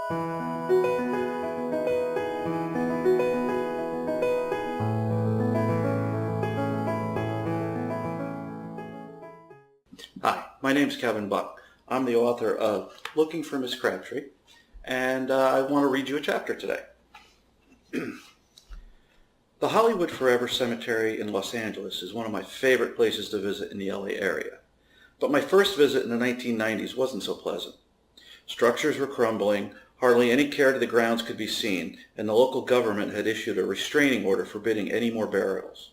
Hi, my name's Kevin Buck. I'm the author of Looking for Miss Crabtree, and I want to read you a chapter today. The Hollywood Forever Cemetery in Los Angeles is one of my favorite places to visit in the LA area. But my first visit in the 1990s wasn't so pleasant. Structures were crumbling, hardly any care to the grounds could be seen, and the local government had issued a restraining order forbidding any more burials.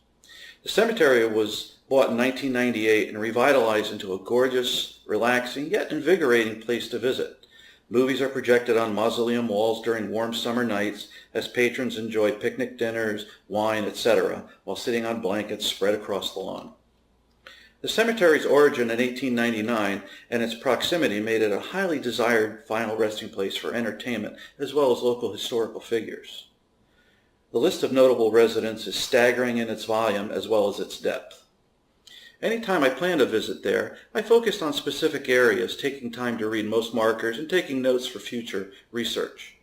The cemetery was bought in 1998 and revitalized into a gorgeous, relaxing, yet invigorating place to visit. Movies are projected on mausoleum walls during warm summer nights as patrons enjoy picnic dinners, wine, etc., while sitting on blankets spread across the lawn. The cemetery's origin in 1899 and its proximity made it a highly desired final resting place for entertainment as well as local historical figures. The list of notable residents is staggering in its volume as well as its depth. Anytime I planned a visit there, I focused on specific areas, taking time to read most markers and taking notes for future research.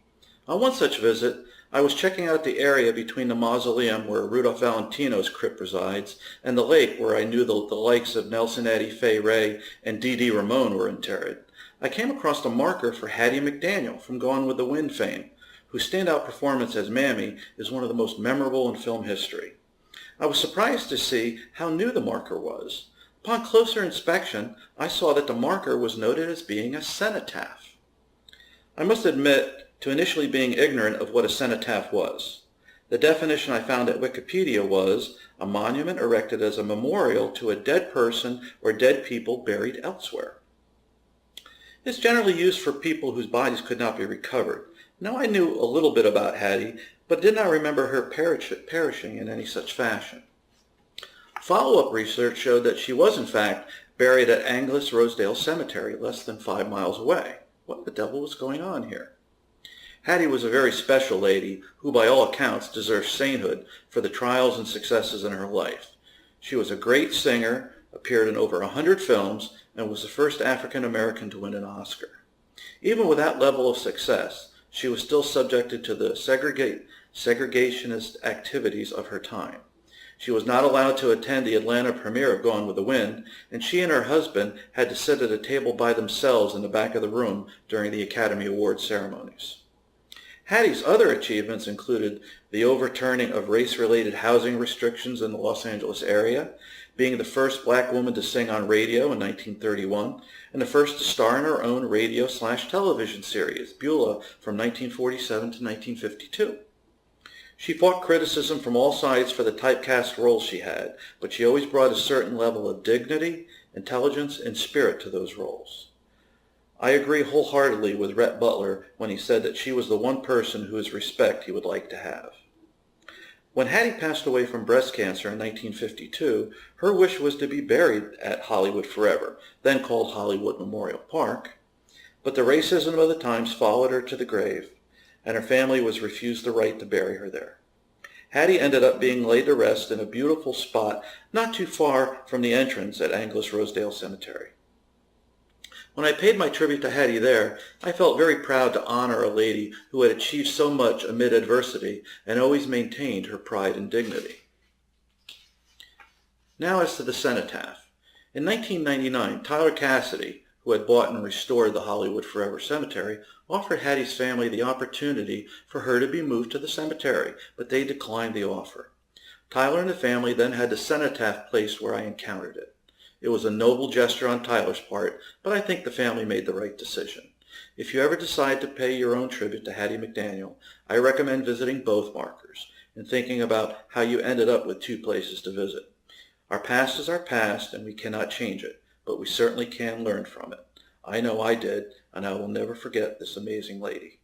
On one such visit, I was checking out the area between the mausoleum where Rudolph Valentino's crypt resides and the lake where I knew the likes of Nelson Eddy, Fay Ray, and Dee Dee Ramone were interred. I came across a marker for Hattie McDaniel from Gone with the Wind fame, whose standout performance as Mammy is one of the most memorable in film history. I was surprised to see how new the marker was. Upon closer inspection, I saw that the marker was noted as being a cenotaph. I must admit to initially being ignorant of what a cenotaph was. The definition I found at Wikipedia was a monument erected as a memorial to a dead person or dead people buried elsewhere. It's generally used for people whose bodies could not be recovered. Now I knew a little bit about Hattie, but did not remember her perishing in any such fashion. Follow-up research showed that she was in fact buried at Angelus Rosedale Cemetery, less than 5 miles away. What the devil was going on here? Hattie was a very special lady who by all accounts deserves sainthood for the trials and successes in her life. She was a great singer, appeared in over 100 films, and was the first African American to win an Oscar. Even with that level of success, she was still subjected to the segregationist activities of her time. She was not allowed to attend the Atlanta premiere of Gone with the Wind, and she and her husband had to sit at a table by themselves in the back of the room during the Academy Awards ceremonies. Hattie's other achievements included the overturning of race-related housing restrictions in the Los Angeles area, being the first black woman to sing on radio in 1931, and the first to star in her own radio/television series, Beulah, from 1947 to 1952. She fought criticism from all sides for the typecast roles she had, but she always brought a certain level of dignity, intelligence, and spirit to those roles. I agree wholeheartedly with Rhett Butler when he said that she was the one person whose respect he would like to have. When Hattie passed away from breast cancer in 1952, her wish was to be buried at Hollywood Forever, then called Hollywood Memorial Park. But the racism of the times followed her to the grave, and her family was refused the right to bury her there. Hattie ended up being laid to rest in a beautiful spot not too far from the entrance at Angelus Rosedale Cemetery. When I paid my tribute to Hattie there, I felt very proud to honor a lady who had achieved so much amid adversity and always maintained her pride and dignity. Now as to the cenotaph. In 1999, Tyler Cassidy, who had bought and restored the Hollywood Forever Cemetery, offered Hattie's family the opportunity for her to be moved to the cemetery, but they declined the offer. Tyler and the family then had the cenotaph placed where I encountered it. It was a noble gesture on Tyler's part, but I think the family made the right decision. If you ever decide to pay your own tribute to Hattie McDaniel, I recommend visiting both markers and thinking about how you ended up with 2 places to visit. Our past is our past, and we cannot change it, but we certainly can learn from it. I know I did, and I will never forget this amazing lady.